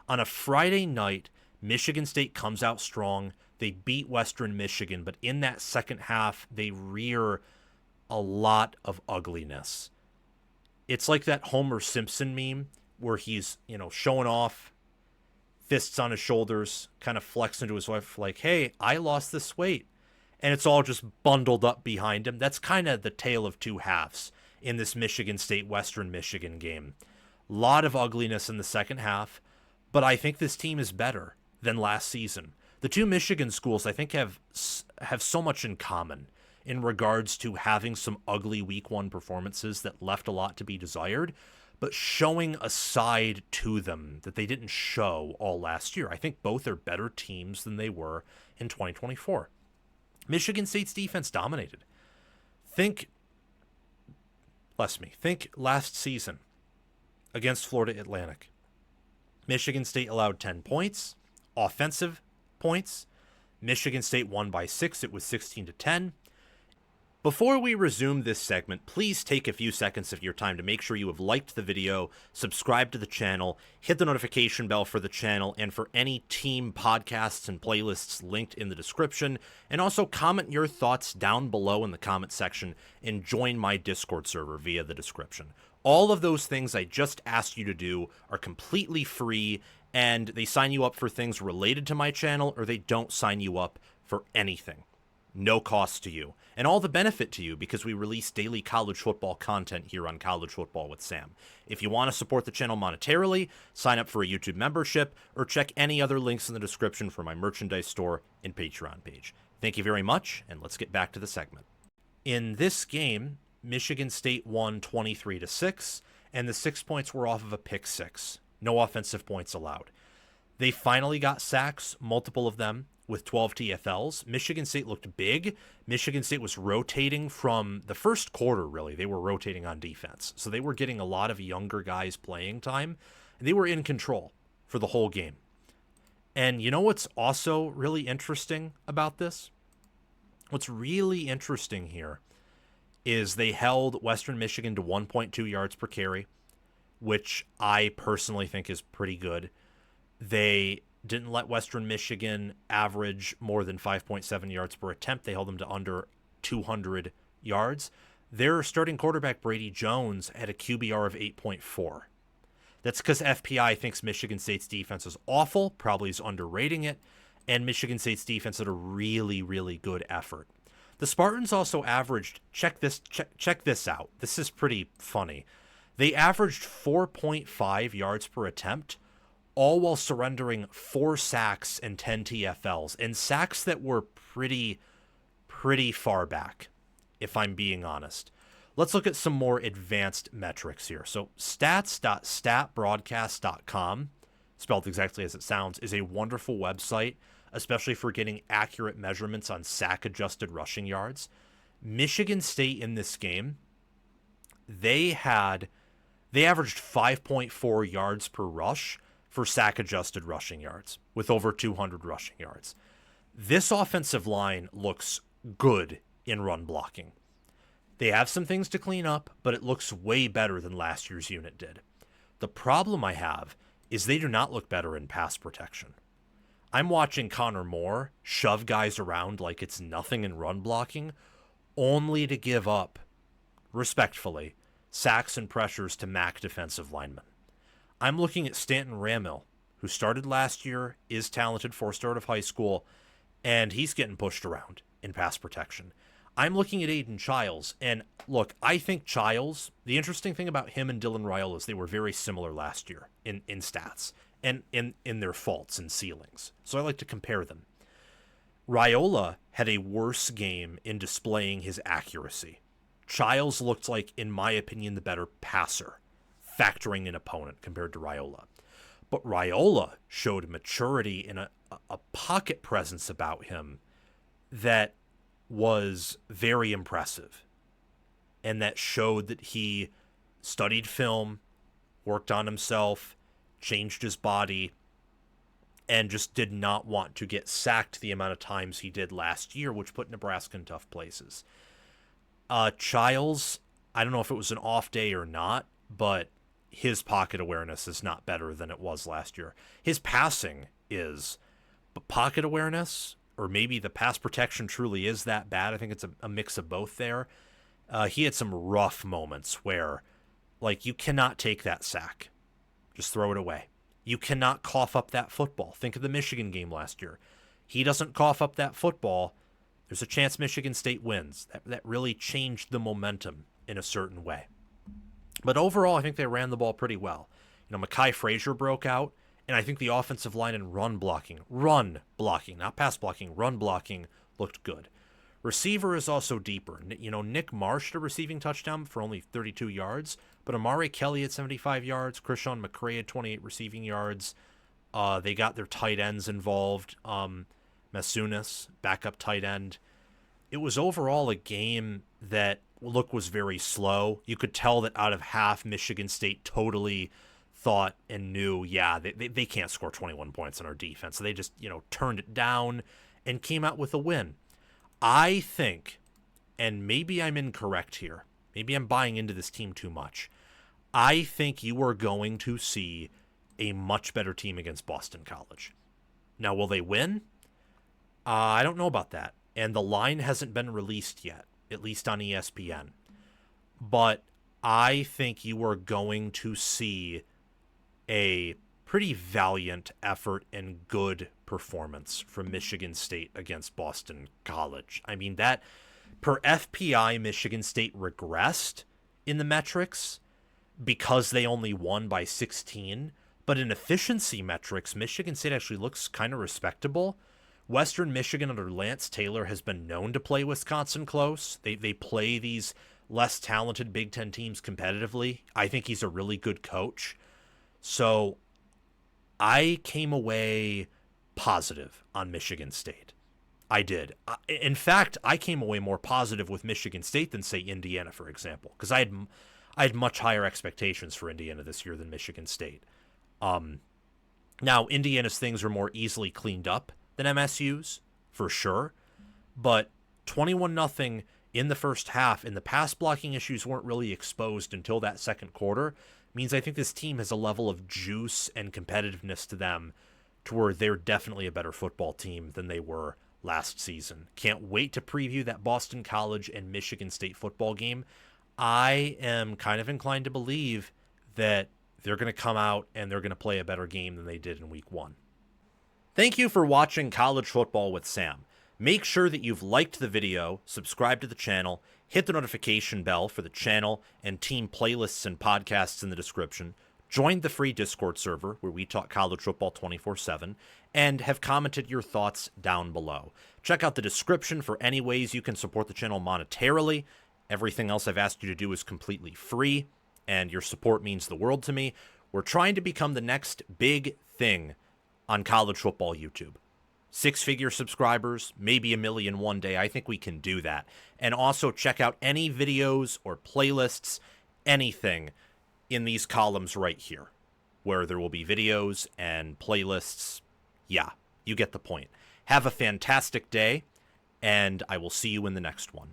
On a Friday night, Michigan State comes out strong. They beat Western Michigan, but in that second half, they rear a lot of ugliness. It's like that Homer Simpson meme where he's, showing off, fists on his shoulders, kind of flexing to his wife like, hey, I lost this weight. And it's all just bundled up behind him. That's kind of the tale of two halves in this Michigan State Western Michigan game. A lot of ugliness in the second half, but I think this team is better than last season. The two Michigan schools, I think, have so much in common in regards to having some ugly week one performances that left a lot to be desired, but showing a side to them that they didn't show all last year. I think both are better teams than they were in 2024. Michigan State's defense dominated. Think last season against Florida Atlantic. Michigan State allowed 10 points, offensive points. Michigan State won by 6. It was 16-10. Before we resume this segment, please take a few seconds of your time to make sure you have liked the video, subscribe to the channel, hit the notification bell for the channel and for any team podcasts and playlists linked in the description, and also comment your thoughts down below in the comment section and join my Discord server via the description. All of those things I just asked you to do are completely free, and they sign you up for things related to my channel, or they don't sign you up for anything. No cost to you, and all the benefit to you because we release daily college football content here on College Football with Sam. If you want to support the channel monetarily, sign up for a YouTube membership or check any other links in the description for my merchandise store and Patreon page. Thank you very much, and let's get back to the segment. In this game, Michigan State won 23-6, and the 6 points were off of a pick six. No offensive points allowed. They finally got sacks, multiple of them, with 12 TFLs. Michigan State looked big. Michigan State was rotating from the first quarter, really. They were rotating on defense. So they were getting a lot of younger guys playing time. And they were in control for the whole game. And you know what's also really interesting about this? What's really interesting here is they held Western Michigan to 1.2 yards per carry, which I personally think is pretty good. They didn't let Western Michigan average more than 5.7 yards per attempt. They held them to under 200 yards. Their starting quarterback, Brady Jones, had a QBR of 8.4. That's because FPI thinks Michigan State's defense is awful, probably is underrating it, and Michigan State's defense had a really, really good effort. The Spartans also averaged, check this out. This is pretty funny. They averaged 4.5 yards per attempt, all while surrendering 4 sacks and 10 TFLs, and sacks that were pretty far back, if I'm being honest. Let's look at some more advanced metrics here. So stats.statbroadcast.com, spelled exactly as it sounds, is a wonderful website, especially for getting accurate measurements on sack-adjusted rushing yards. Michigan State in this game, they averaged 5.4 yards per rush, for sack-adjusted rushing yards, with over 200 rushing yards. This offensive line looks good in run blocking. They have some things to clean up, but it looks way better than last year's unit did. The problem I have is they do not look better in pass protection. I'm watching Connor Moore shove guys around like it's nothing in run blocking, only to give up, respectfully, sacks and pressures to MAC defensive linemen. I'm looking at Stanton Ramill, who started last year, is talented, 4-star out of high school, and he's getting pushed around in pass protection. I'm looking at Aiden Childs, and look, I think Childs, the interesting thing about him and Dylan Raiola is they were very similar last year in stats and in their faults and ceilings. So I like to compare them. Raiola had a worse game in displaying his accuracy. Childs looked like, in my opinion, the better passer, factoring in opponent compared to Raiola. But Raiola showed maturity and a pocket presence about him that was very impressive, and that showed that he studied film, worked on himself, changed his body, and just did not want to get sacked the amount of times he did last year, which put Nebraska in tough places. Childs, I don't know if it was an off day or not, but his pocket awareness is not better than it was last year. His passing is, but pocket awareness, or maybe the pass protection truly is that bad. I think it's a mix of both there. He had some rough moments where, like, you cannot take that sack. Just throw it away. You cannot cough up that football. Think of the Michigan game last year. He doesn't cough up that football, there's a chance Michigan State wins. That really changed the momentum in a certain way. But overall, I think they ran the ball pretty well. You know, Mekhi Frazier broke out, and I think the offensive line and run blocking, not pass blocking, run blocking looked good. Receiver is also deeper. You know, Nick Marsh, a receiving touchdown for only 32 yards, but Amari Kelly at 75 yards, Krishawn McCray had 28 receiving yards. They got their tight ends involved. Masunas, backup tight end. It was overall a game that was very slow. You could tell that out of half, Michigan State totally thought and knew, they can't score 21 points on our defense. So they just, turned it down and came out with a win. I think, and maybe I'm incorrect here, maybe I'm buying into this team too much, I think you are going to see a much better team against Boston College. Now, will they win? I don't know about that. And the line hasn't been released yet, at least on ESPN. But I think you are going to see a pretty valiant effort and good performance from Michigan State against Boston College. I mean, that per FPI, Michigan State regressed in the metrics because they only won by 16. But in efficiency metrics, Michigan State actually looks kind of respectable. Western Michigan under Lance Taylor has been known to play Wisconsin close. They play these less talented Big Ten teams competitively. I think he's a really good coach. So I came away positive on Michigan State. I did. In fact, I came away more positive with Michigan State than, say, Indiana, for example, because I had much higher expectations for Indiana this year than Michigan State. Now, Indiana's things are more easily cleaned up than MSU's, for sure. But 21-0 in the first half, and the pass blocking issues weren't really exposed until that second quarter, means I think this team has a level of juice and competitiveness to them to where they're definitely a better football team than they were last season. Can't wait to preview that Boston College and Michigan State football game. I am kind of inclined to believe that they're going to come out and they're going to play a better game than they did in week 1. Thank you for watching College Football with Sam. Make sure that you've liked the video, subscribed to the channel, hit the notification bell for the channel and team playlists and podcasts in the description, join the free Discord server where we talk college football 24/7, and have commented your thoughts down below. Check out the description for any ways you can support the channel monetarily. Everything else I've asked you to do is completely free, and your support means the world to me. We're trying to become the next big thing on college football YouTube. 6-figure subscribers, maybe 1 million one day. I think we can do that. And also check out any videos or playlists, anything in these columns right here, where there will be videos and playlists. Yeah, you get the point. Have a fantastic day, and I will see you in the next one.